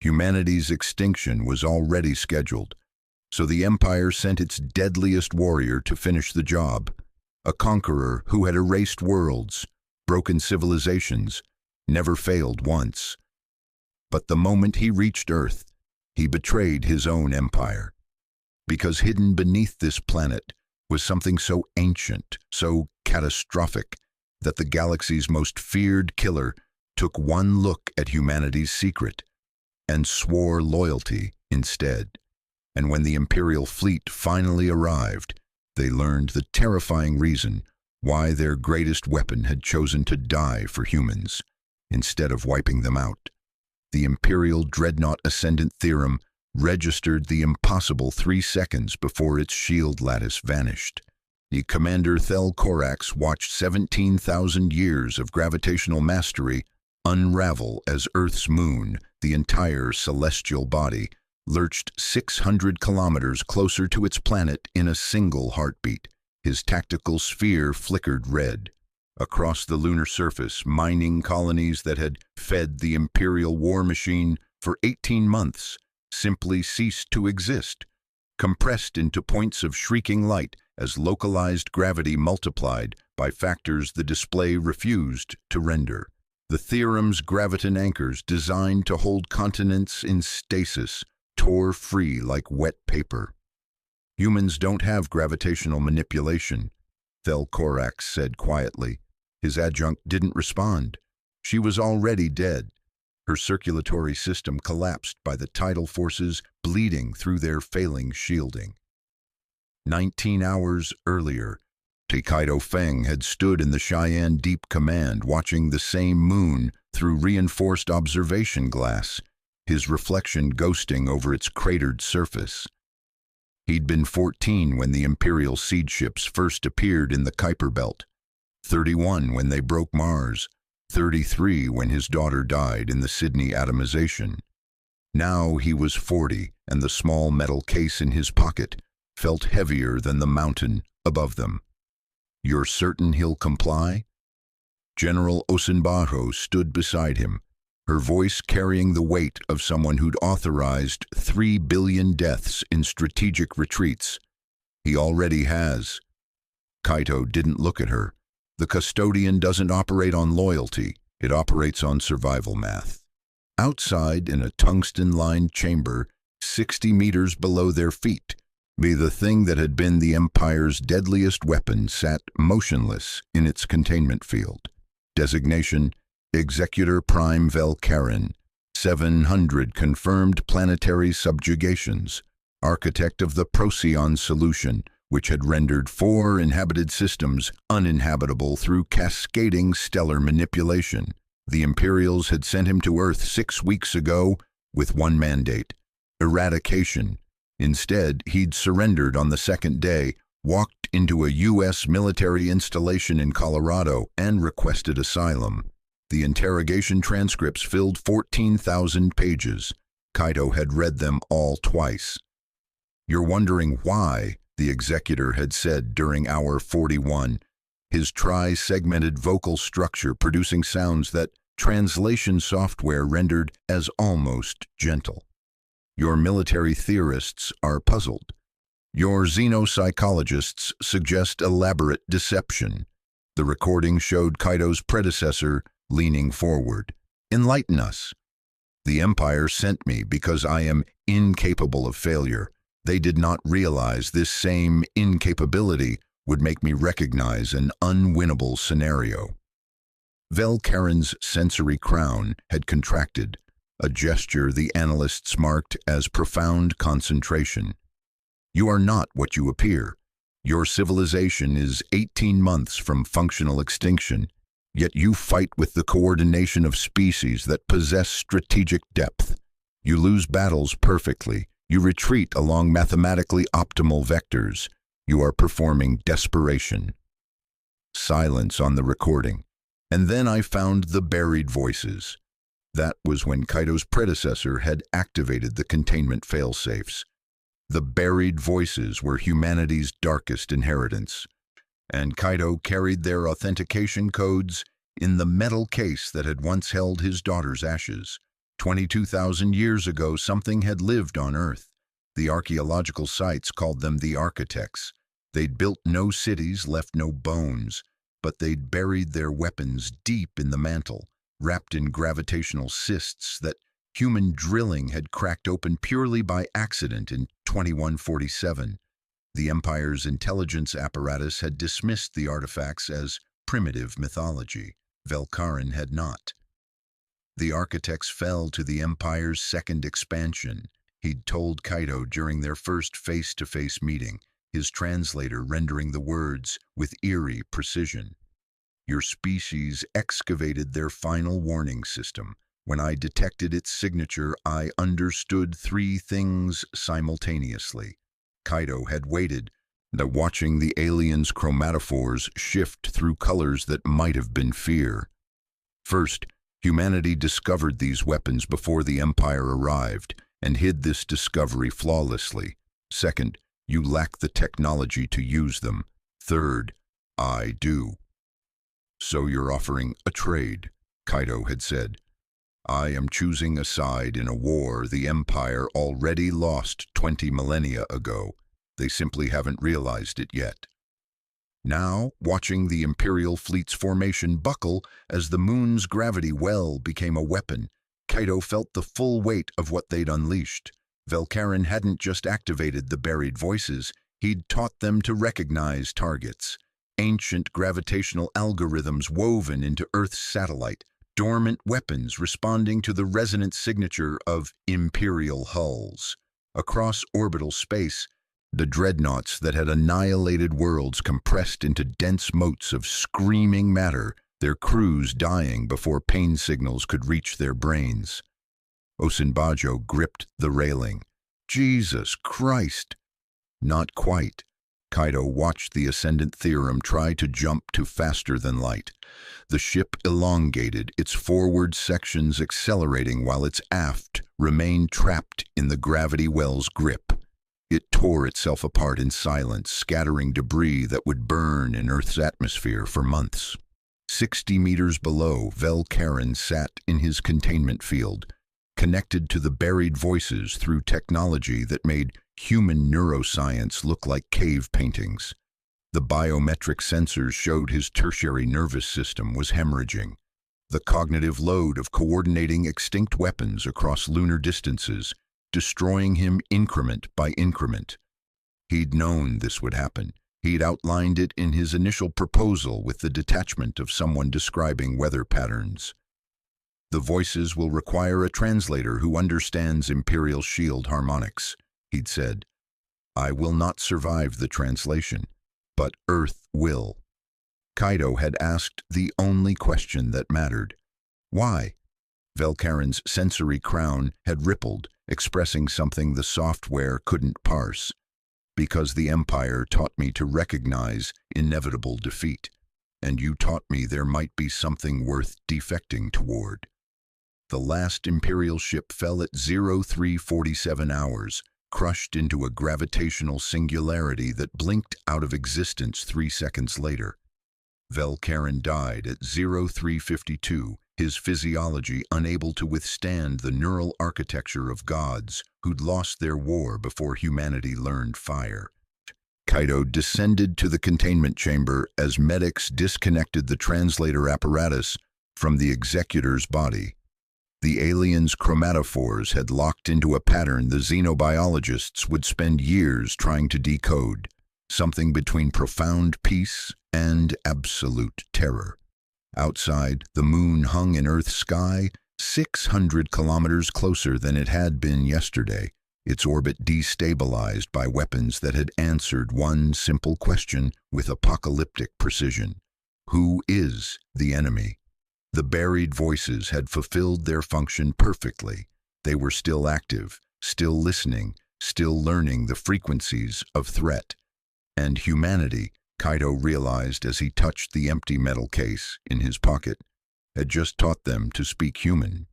Humanity's extinction was already scheduled, so the Empire sent its deadliest warrior to finish the job, a conqueror who had erased worlds, broken civilizations, never failed once. But the moment he reached Earth, he betrayed his own empire. Because hidden beneath this planet was something so ancient, so catastrophic, that the galaxy's most feared killer took one look at humanity's secret and swore loyalty instead. And when the Imperial fleet finally arrived, they learned the terrifying reason why their greatest weapon had chosen to die for humans instead of wiping them out. The Imperial Dreadnought Ascendant Theorem registered the impossible 3 seconds before its shield lattice vanished. The Commander Thel Korax watched 17,000 years of gravitational mastery unravel as Earth's moon, the entire celestial body, lurched 600 kilometers closer to its planet in a single heartbeat. His tactical sphere flickered red. Across the lunar surface, mining colonies that had fed the Imperial war machine for 18 months simply ceased to exist, compressed into points of shrieking light as localized gravity multiplied by factors the display refused to render. The theorem's graviton anchors, designed to hold continents in stasis, tore free like wet paper. Humans don't have gravitational manipulation, Thel Korax said quietly. His adjunct didn't respond. She was already dead. Her circulatory system collapsed by the tidal forces bleeding through their failing shielding. 19 hours earlier, Takedo Feng had stood in the Cheyenne Deep Command watching the same moon through reinforced observation glass, his reflection ghosting over its cratered surface. He'd been 14 when the Imperial seed ships first appeared in the Kuiper Belt, 31 when they broke Mars, 33 when his daughter died in the Sydney atomization. Now he was 40, and the small metal case in his pocket felt heavier than the mountain above them. "You're certain he'll comply?" General Osunbajo stood beside him, her voice carrying the weight of someone who'd authorized 3 billion deaths in strategic retreats. "He already has." Kaito didn't look at her. The custodian doesn't operate on loyalty, it operates on survival math. Outside, in a tungsten-lined chamber, 60 meters below their feet, the thing that had been the Empire's deadliest weapon sat motionless in its containment field. Designation: Executor Prime Velkarin, 700 confirmed planetary subjugations, architect of the Procyon solution, which had rendered 4 inhabited systems uninhabitable through cascading stellar manipulation. The Imperials had sent him to Earth 6 weeks ago with one mandate: eradication. Instead, he'd surrendered on the second day, walked into a U.S. military installation in Colorado, and requested asylum. The interrogation transcripts filled 14,000 pages. Kaito had read them all twice. "You're wondering why," the executor had said during hour 41, his tri-segmented vocal structure producing sounds that translation software rendered as almost gentle. "Your military theorists are puzzled. Your xenopsychologists suggest elaborate deception." The recording showed Kaito's predecessor leaning forward. "Enlighten us." "The Empire sent me because I am incapable of failure. They did not realize this same incapability would make me recognize an unwinnable scenario." Velkarin's sensory crown had contracted, a gesture the analysts marked as profound concentration. "You are not what you appear. Your civilization is 18 months from functional extinction, yet you fight with the coordination of species that possess strategic depth. You lose battles perfectly. You retreat along mathematically optimal vectors. You are performing desperation." Silence on the recording. And then I found the buried voices. That was when Kaito's predecessor had activated the containment failsafes. The buried voices were humanity's darkest inheritance, and Kaito carried their authentication codes in the metal case that had once held his daughter's ashes. 22,000 years ago, something had lived on Earth. The archaeological sites called them the architects. They'd built no cities, left no bones, but they'd buried their weapons deep in the mantle, wrapped in gravitational cysts that human drilling had cracked open purely by accident in 2147. The Empire's intelligence apparatus had dismissed the artifacts as primitive mythology. Velkarin had not. The architects fell to the Empire's second expansion, he'd told Kaito during their first face-to-face meeting, his translator rendering the words with eerie precision. Your species excavated their final warning system. When I detected its signature, I understood three things simultaneously. Kaito had waited, watching the aliens' chromatophores shift through colors that might have been fear. First, humanity discovered these weapons before the Empire arrived and hid this discovery flawlessly. Second, you lack the technology to use them. Third, I do. So you're offering a trade, Kaito had said. I am choosing a side in a war the Empire already lost 20 millennia ago. They simply haven't realized it yet. Now, watching the Imperial fleet's formation buckle as the moon's gravity well became a weapon, Kaito felt the full weight of what they'd unleashed. Velkarin hadn't just activated the buried voices, he'd taught them to recognize targets. Ancient gravitational algorithms woven into Earth's satellite, dormant weapons responding to the resonant signature of imperial hulls. Across orbital space, the dreadnoughts that had annihilated worlds compressed into dense motes of screaming matter, their crews dying before pain signals could reach their brains. Osinbajo gripped the railing. Jesus Christ! Not quite. Kaito watched the Ascendant Theorem try to jump to faster than light. The ship elongated, its forward sections accelerating while its aft remained trapped in the gravity well's grip. It tore itself apart in silence, scattering debris that would burn in Earth's atmosphere for months. 60 meters below, Velkarin sat in his containment field, connected to the buried voices through technology that made human neuroscience look like cave paintings. The biometric sensors showed his tertiary nervous system was hemorrhaging. The cognitive load of coordinating extinct weapons across lunar distances, destroying him increment by increment. He'd known this would happen. He'd outlined it in his initial proposal with the detachment of someone describing weather patterns. The voices will require a translator who understands Imperial shield harmonics, he'd said. I will not survive the translation, but Earth will. Kaito had asked the only question that mattered. Why? Velkarin's sensory crown had rippled, expressing something the software couldn't parse. Because the Empire taught me to recognize inevitable defeat, and you taught me there might be something worth defecting toward. The last Imperial ship fell at 0347 hours, crushed into a gravitational singularity that blinked out of existence 3 seconds later. Velkarin died at 0352, his physiology unable to withstand the neural architecture of gods who'd lost their war before humanity learned fire. Kaito descended to the containment chamber as medics disconnected the translator apparatus from the executor's body. The aliens' chromatophores had locked into a pattern the xenobiologists would spend years trying to decode, something between profound peace and absolute terror. Outside, the moon hung in Earth's sky 600 kilometers closer than it had been yesterday, its orbit destabilized by weapons that had answered one simple question with apocalyptic precision. Who is the enemy? The buried voices had fulfilled their function perfectly. They were still active, still listening, still learning the frequencies of threat. And humanity, Kaito realized as he touched the empty metal case in his pocket, had just taught them to speak human.